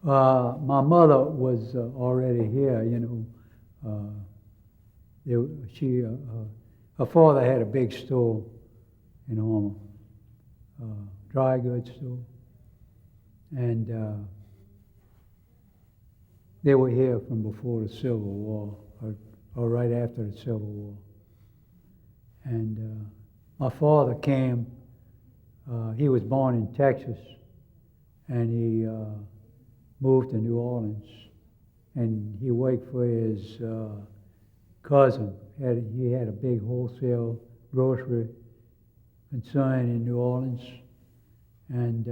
My mother was already here, you know. Her father had a big store in Homer, dry goods store, and they were here from before the Civil War, or right after the Civil War. And my father came. He was born in Texas, and he moved to New Orleans, and he worked for his cousin. He had a big wholesale grocery concern in New Orleans, and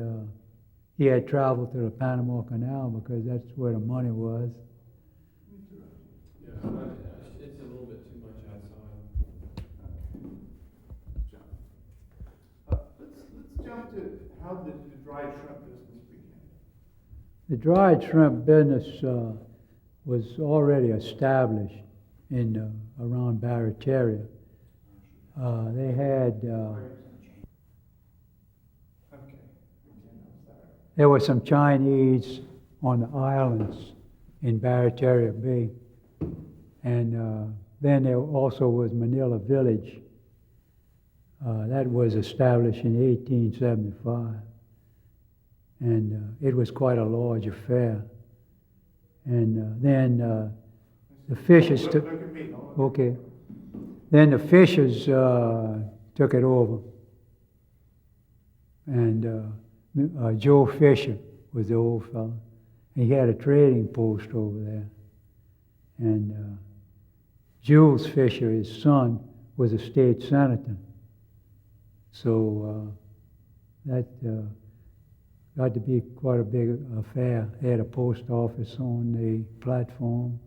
he had traveled to the Panama Canal because that's where the money was. Yeah, it's a little bit too much outside. Let's jump to how did the dried shrimp business begin? The dried shrimp business was already established in around Barataria. They had there were some Chinese on the islands in Barataria Bay, and then there also was Manila Village. That was established in 1875, and it was quite a large affair. And then the Fishers took. Okay. Then the Fishers took it over, and Joe Fisher was the old fellow. He had a trading post over there, and Jules Fisher, his son, was a state senator. So that got to be quite a big affair. They had a post office on the platform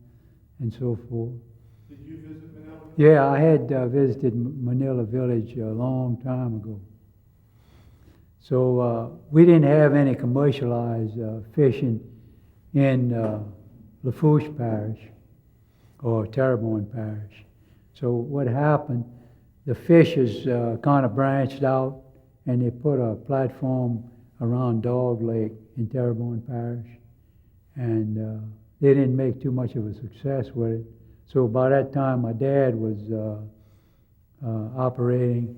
and so forth. Did you visit Manila? Yeah, I had visited Manila Village a long time ago. So we didn't have any commercialized fishing in Lafourche Parish or Terrebonne Parish. So what happened, the Fishers kind of branched out, and they put a platform around Dog Lake in Terrebonne Parish, and they didn't make too much of a success with it. So by that time, my dad was operating,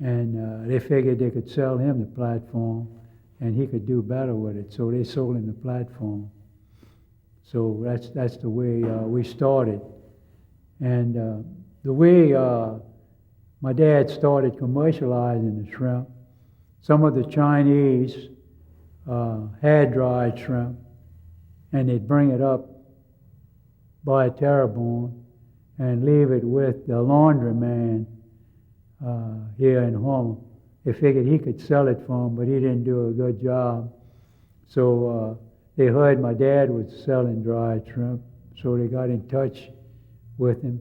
and they figured they could sell him the platform, and he could do better with it. So they sold him the platform. So that's the way we started, and the way my dad started commercializing the shrimp. Some of the Chinese had dried shrimp, and they'd bring it up by Terrebonne and leave it with the laundryman here in Homer. They figured he could sell it for them, but he didn't do a good job. So they heard my dad was selling dried shrimp, so they got in touch with him,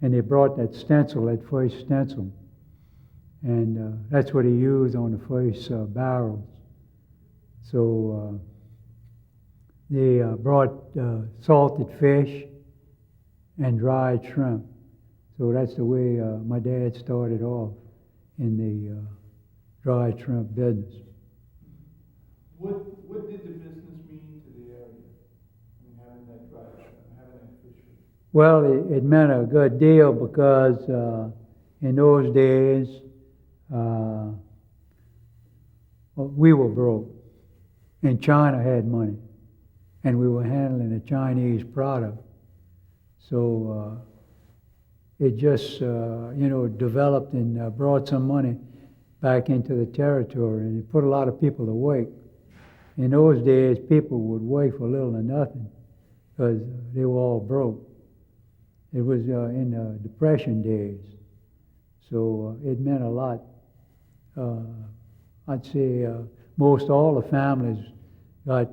and they brought that stencil, that first stencil, and that's what he used on the first barrels. So they brought salted fish and dried shrimp. So that's the way my dad started off in the dried shrimp business. What did the business mean to the area? I mean, having that dried shrimp, having that fish. Well, it meant a good deal because in those days we were broke, and China had money, and we were handling a Chinese product. So it just, developed and brought some money back into the territory, and it put a lot of people to work. In those days, people would work for little or nothing because they were all broke. It was in the Depression days, so it meant a lot. I'd say most all the families got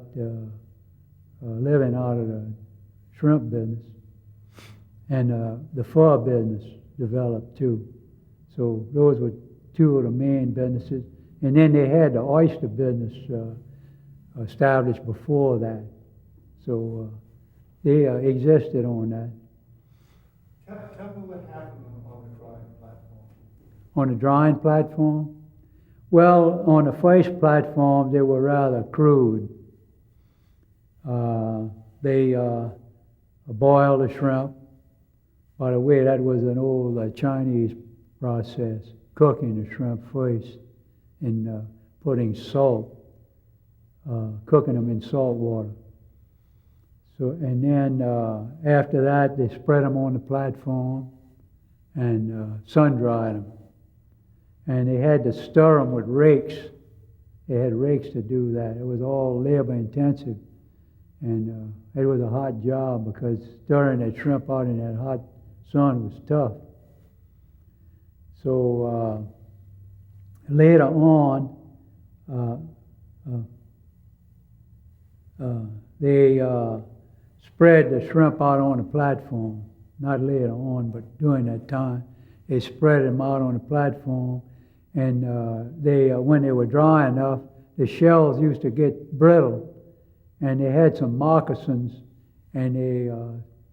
living out of the shrimp business, and the fur business developed too. So those were two of the main businesses. And then they had the oyster business established before that. So they existed on that. Tell me what happened on the drying platform. On the drying platform? Well, on the first platform, they were rather crude. they boil the shrimp. By the way, that was an old Chinese process, cooking the shrimp first and putting salt, cooking them in salt water. So, and then after that, they spread them on the platform and sun dried them. And they had to stir them with rakes. They had rakes to do that. It was all labor intensive. And it was a hot job because stirring that shrimp out in that hot sun was tough. So later on, they spread the shrimp out on the platform. Not later on, but during that time, they spread them out on the platform. And when they were dry enough, the shells used to get brittle. And they had some moccasins, and they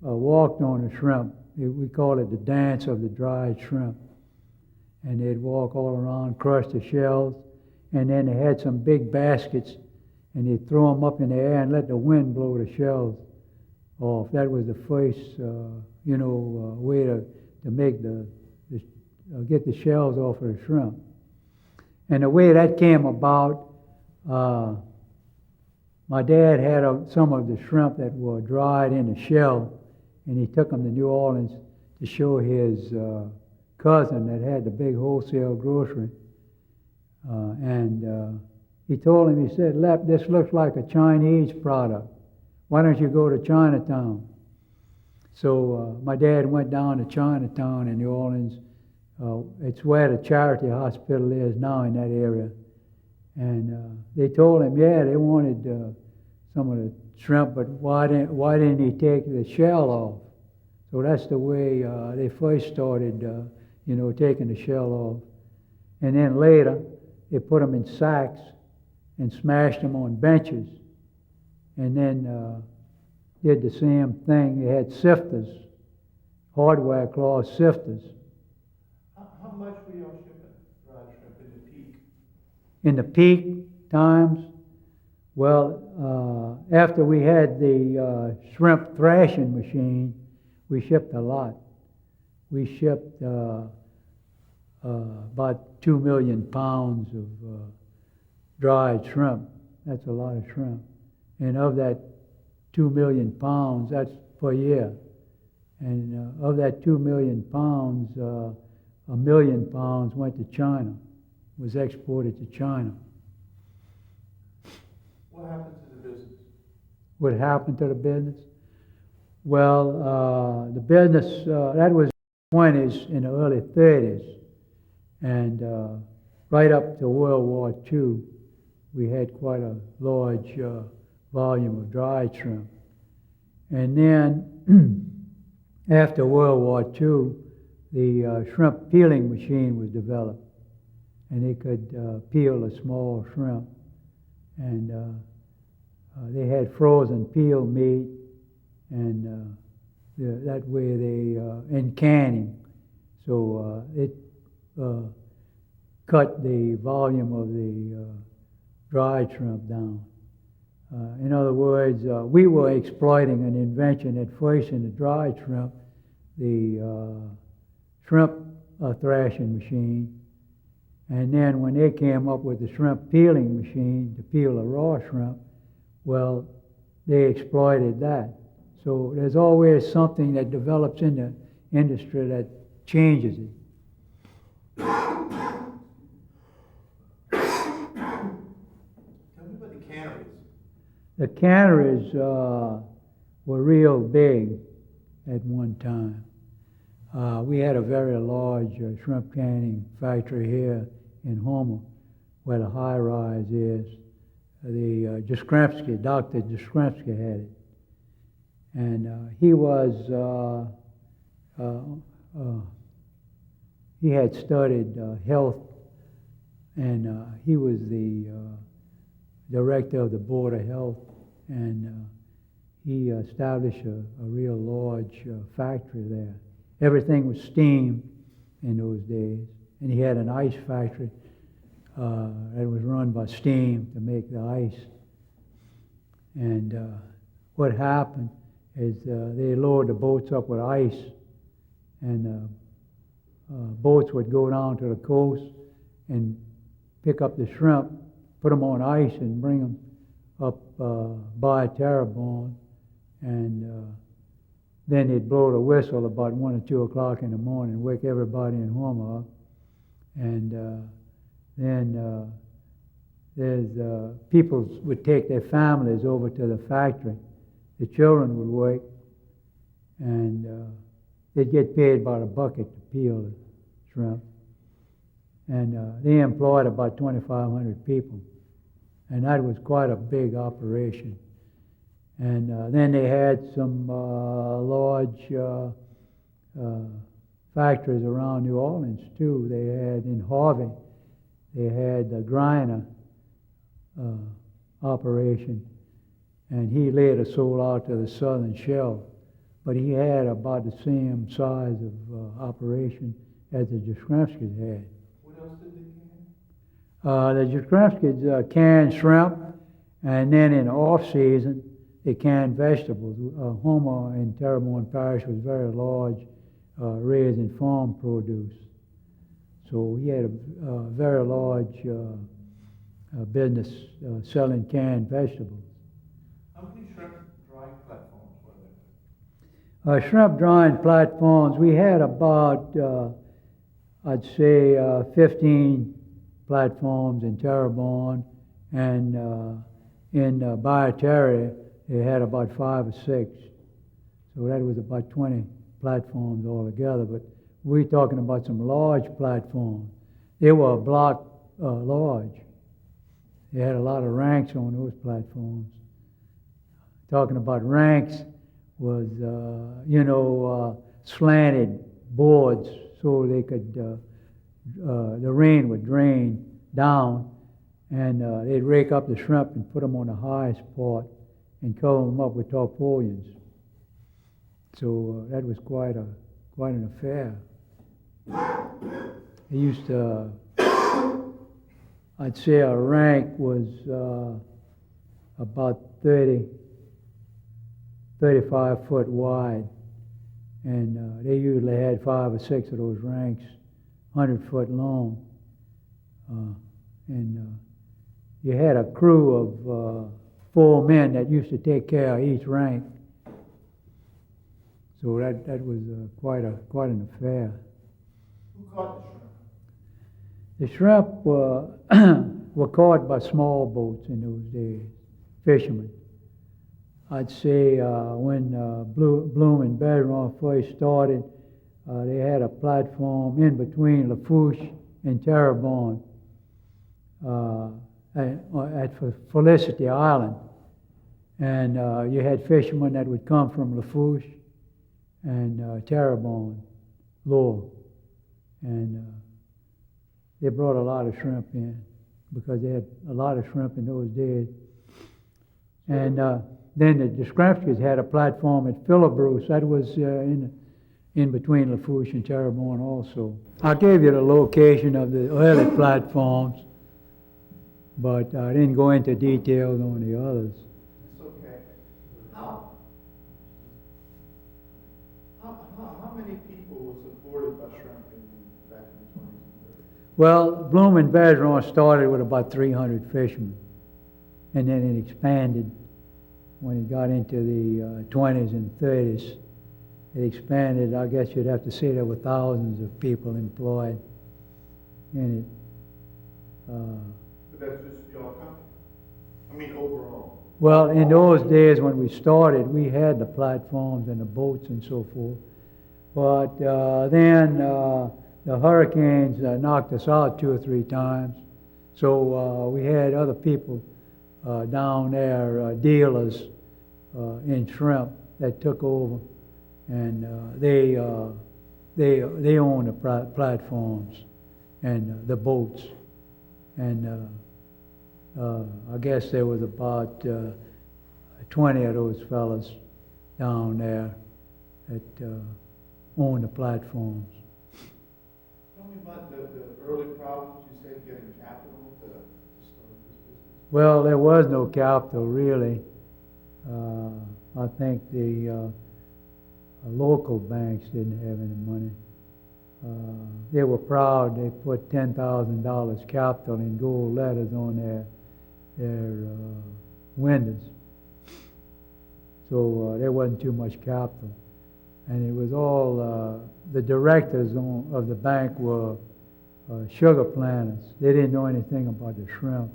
walked on the shrimp. We call it the dance of the dried shrimp. And they'd walk all around, crush the shells, and then they had some big baskets, and they'd throw them up in the air and let the wind blow the shells off. That was the first, way to make get the shells off of the shrimp. And the way that came about, my dad had some of the shrimp that were dried in the shell, and he took them to New Orleans to show his cousin that had the big wholesale grocery. And he told him, he said, "Lep, this looks like a Chinese product. Why don't you go to Chinatown?" So my dad went down to Chinatown in New Orleans. It's where the charity hospital is now in that area. And they told him, yeah, they wanted some of the shrimp, but why didn't he take the shell off? So that's the way they first started, taking the shell off. And then later, they put them in sacks and smashed them on benches. And then did the same thing. They had sifters, hardware cloth sifters. How much were y'all shipping dried shrimp in the peak? In the peak times, well, after we had the shrimp thrashing machine, we shipped a lot. We shipped about 2 million pounds of dried shrimp. That's a lot of shrimp. And of that 2 million pounds, that's per year. And of that 2 million pounds, 1 million pounds went to China, was exported to China. What happened to the business? What happened to the business? Well, the business, that was 20s in the early 30s. And right up to World War II, we had quite a large volume of dried shrimp. And then after World War II, the shrimp peeling machine was developed, and they could peel a small shrimp. And they had frozen peel meat, and that way and canning. So it cut the volume of the dried shrimp down. In other words, we were exploiting an invention at first in the dried shrimp, the shrimp thrashing machine. And then when they came up with the shrimp peeling machine to peel the raw shrimp, well, they exploited that. So there's always something that develops in the industry that changes it. Tell me about the canneries. The canneries were real big at one time. We had a very large shrimp canning factory here in Homer, where the high rise is. The Dr. Jaskremsky had it. And he had studied health, and he was the director of the Board of Health, and he established a real large factory there. Everything was steam in those days, and he had an ice factory that was run by steam to make the ice. And what happened is they load the boats up with ice, and boats would go down to the coast and pick up the shrimp, put them on ice, and bring them up by Terrebonne, and then they'd blow the whistle about 1 or 2 o'clock in the morning, wake everybody in Houma up, and then there's people would take their families over to the factory. The children would work, and they'd get paid by the bucket to peel the shrimp. And they employed about 2,500 people, and that was quite a big operation. And then they had some large factories around New Orleans too. They had in Harvey, they had the Griner operation, and he later sold out to the Southern Shelf. But he had about the same size of operation as the Jastrzemskis had. What else did they can? The Jastrzemskis canned shrimp, and then in off-season, they canned vegetables. Houma in Terrebonne Parish was very large, raising farm produce. So he had a very large business selling canned vegetables. How many shrimp drying platforms were there? Shrimp drying platforms, we had about, I'd say, 15 platforms in Terrebonne, and in Bioterra, they had about 5 or 6. So that was about 20 platforms altogether. But we're talking about some large platforms. They were a block large. They had a lot of ranks on those platforms. Talking about ranks was, slanted boards so they could, the rain would drain down, and they'd rake up the shrimp and put them on the highest part and cover them up with tarpaulins. So that was quite an affair. They used to, I'd say a rank was about 35 foot wide, and they usually had 5 or 6 of those ranks, 100 foot long, and you had a crew of 4 men that used to take care of each rank. So that was quite an affair. Who caught the shrimp? The shrimp were caught by small boats in those days, fishermen. I'd say when Blum and Bergeron first started, they had a platform in between Lafourche and Terrebonne at Felicity Island. And you had fishermen that would come from Lafourche and Terrebonne, Lowell. And they brought a lot of shrimp in because they had a lot of shrimp in those days. And then the Jastrzemskis had a platform at Philibrousse. That was in between Lafourche and Terrebonne also. I gave you the location of the early platforms, but I didn't go into details on the others. That's okay. How many people were supported by shrimp back in the 20s and 30s? Well, Blum and Bergeron started with about 300 fishermen, and then it expanded when it got into the 20s and 30s. It expanded. I guess you'd have to say there were thousands of people employed in it. But that's just your company? I mean, overall. Well, in those days when we started, we had the platforms and the boats and so forth. But then the hurricanes knocked us out 2 or 3 times. So we had other people down there, dealers in shrimp, that took over, and they own the platforms and the boats. And I guess there was about 20 of those fellas down there that owned the platforms. Tell me about the early problems you said getting capital to start this business. Well, there was no capital really. I think the local banks didn't have any money. They were proud. They put $10,000 capital in gold letters on their windows. So there wasn't too much capital. And it was all, the directors of the bank were sugar planters. They didn't know anything about the shrimp.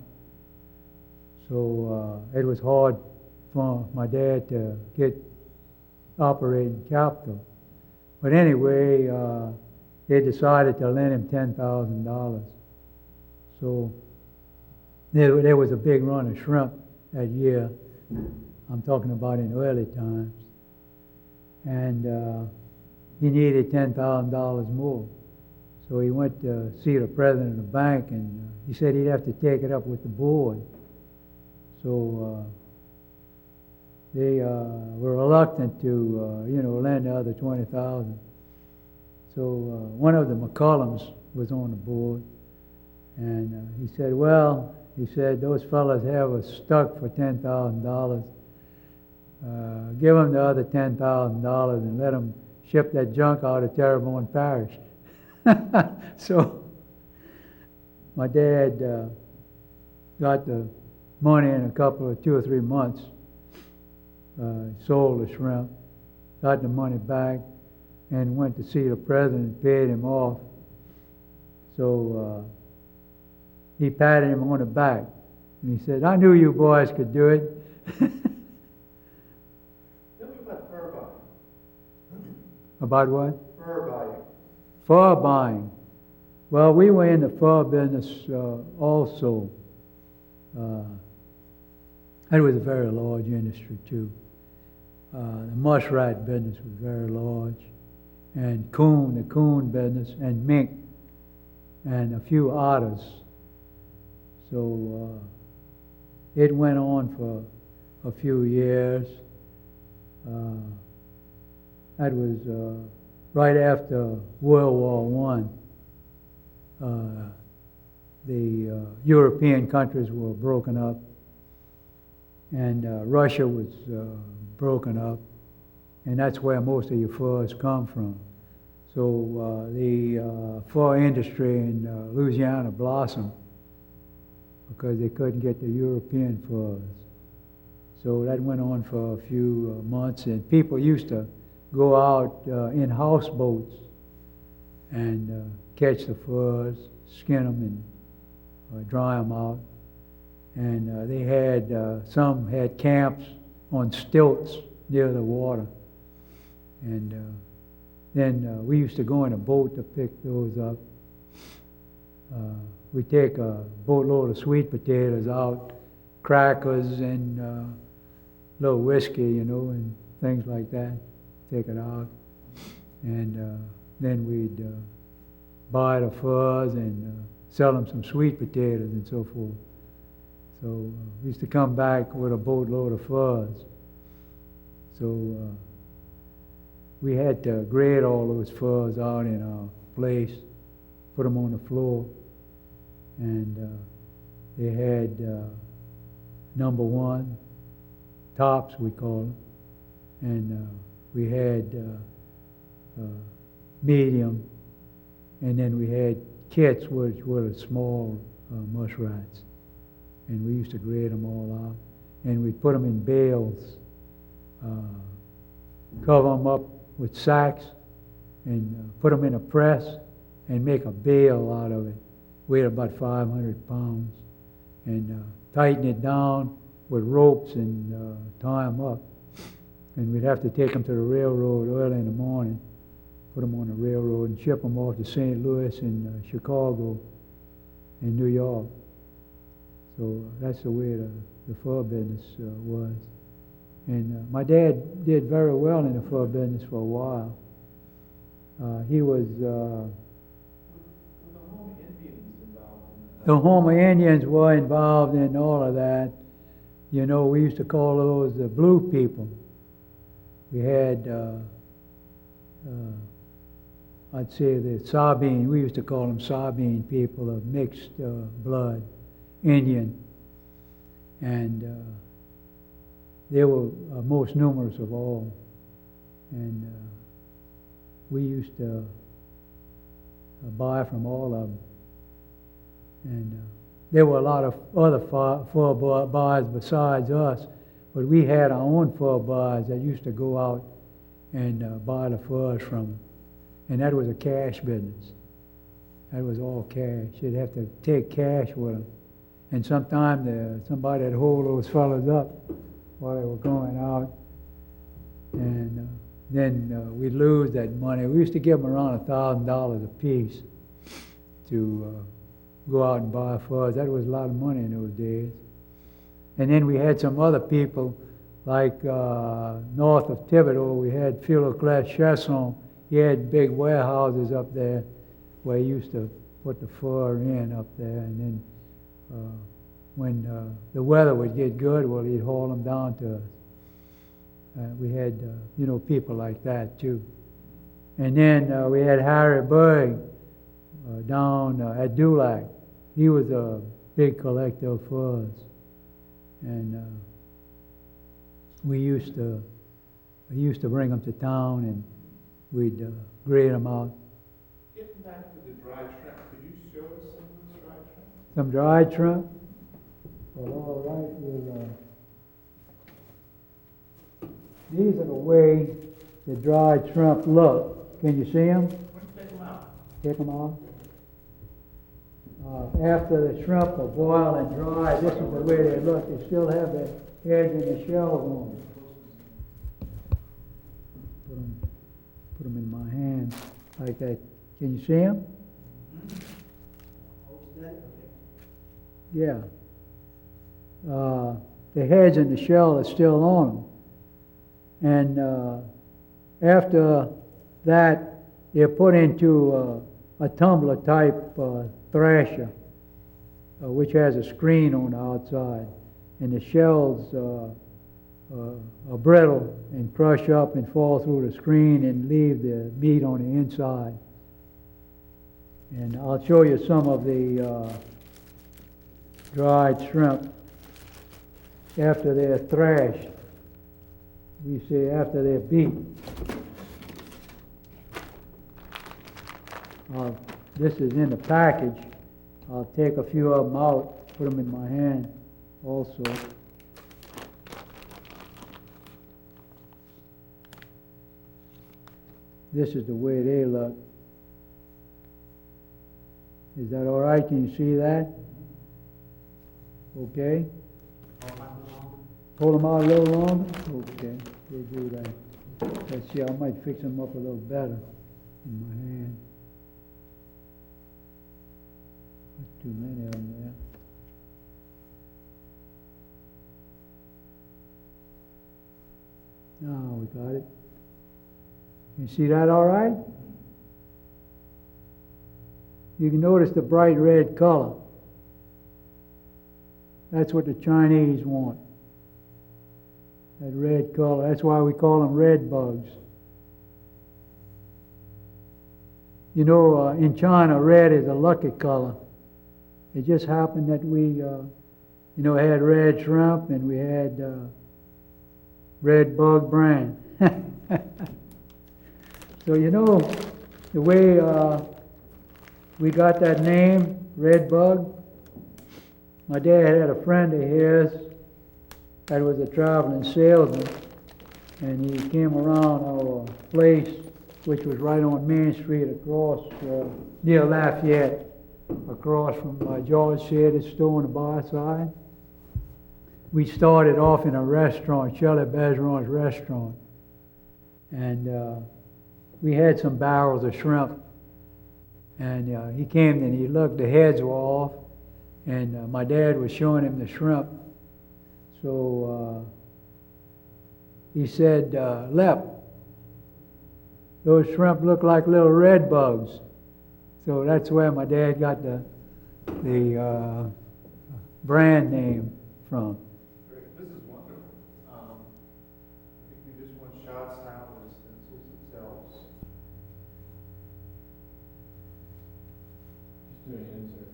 So it was hard for my dad to get operating capital. But anyway, they decided to lend him $10,000. So there was a big run of shrimp that year. I'm talking about in early times. And he needed $10,000 more. So he went to see the president of the bank, and he said he'd have to take it up with the board. So they were reluctant to, lend the other $20,000. So one of the McCullums was on the board, and he said, well, those fellas have us stuck for $10,000. Give them the other $10,000 and let them ship that junk out of Terrebonne Parish. So my dad got the money in a couple of 2 or 3 months. Sold the shrimp, got the money back, and went to see the president and paid him off. So he patted him on the back, and he said, I knew you boys could do it. Tell me about fur buying. About what? Fur buying. Fur buying. Well, we were in the fur business also. That was a very large industry, too. The muskrat business was very large. And the coon business, and mink, and a few otters. So it went on for a few years. That was right after World War I. The European countries were broken up, and Russia was broken up, and that's where most of your furs come from. So the fur industry in Louisiana blossomed because they couldn't get the European furs. So that went on for a few months, and people used to go out in houseboats and catch the furs, skin them, and dry them out. And they had, some had camps on stilts near the water. And then we used to go in a boat to pick those up. We'd take a boatload of sweet potatoes out, crackers and a little whiskey, and things like that. Take it out. And then we'd buy the furs and sell them some sweet potatoes and so forth. So we used to come back with a boatload of furs. So we had to grade all those furs out in our place, put them on the floor, and they had number one, tops we call them, and we had medium, and then we had kits, which were the small muskrats. And we used to grade them all out. And we'd put them in bales, cover them up with sacks, and put them in a press, and make a bale out of it. Weighed about 500 pounds. And tighten it down with ropes and tie them up. And we'd have to take them to the railroad early in the morning, put them on the railroad, and ship them off to St. Louis and Chicago and New York. So that's the way the fur business was. And my dad did very well in the fur business for a while. He was... Were the Houma Indians involved in that? The Houma Indians were involved in all of that. We used to call those the blue people. We had, I'd say the Sabine, we used to call them Sabine people of mixed blood, Indian. And they were most numerous of all. And we used to buy from all of them. And there were a lot of other fur buyers besides us, but we had our own fur buyers that used to go out and buy the furs from them. And that was a cash business. That was all cash. You'd have to take cash with them. And sometimes somebody would hold those fellas up while they were going out. And then we'd lose that money. We used to give them around $1,000 a piece to go out and buy furs. That was a lot of money in those days. And then we had some other people, like north of Thibodeau, we had Philoclès Chasson. He had big warehouses up there where he used to put the fur in up there. And then when the weather would get good, well, he'd haul them down to us. We had, people like that too. And then we had Harry Berg down at Dulac. He was a big collector of furs. And he used to bring them to town, and we'd grade them out. Getting back to the dried shrimp, could you show us some of those dried shrimp? Some dried shrimp? Well, all right. These are the way the dried shrimp look. Can you see them? Take them out. Take them out. After the shrimp are boiled and dried, this is the way they look. They still have the heads and the shells on them. Put them in my hand like that. Can you see them? Yeah. The heads and the shell are still on them. And after that, they're put into a tumbler type thrasher, which has a screen on the outside. And the shells are brittle and crush up and fall through the screen and leave the meat on the inside. And I'll show you some of the dried shrimp after they're thrashed. We say after they're beat. This is in the package. I'll take a few of them out, put them in my hand also. This is the way they look. Is that all right? Can you see that? Okay. Hold them out a little longer? Okay, we'll do that. Let's see, I might fix them up a little better in my hand. Not too many of them there. Now we got it. You see that all right? You can notice the bright red color. That's what the Chinese want. That red color. That's why we call them red bugs. You know, in China, red is a lucky color. It just happened that we, had red shrimp and we had red bug brand. So, the way we got that name, red bug, my dad had a friend of his that was a traveling salesman, and he came around our place, which was right on Main Street across, near Lafayette, across from George Sader's store on the bar side. We started off in a restaurant, Shirley Bergeron's restaurant, and we had some barrels of shrimp, and he came and he looked, the heads were off, and my dad was showing him the shrimp. So he said, Lep, those shrimp look like little red bugs. So that's where my dad got the brand name from. Great. This is wonderful. I think we just want shots now of the stencils themselves. Just doing an insert.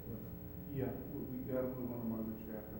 Yeah, we got to move on to Mother Chapter.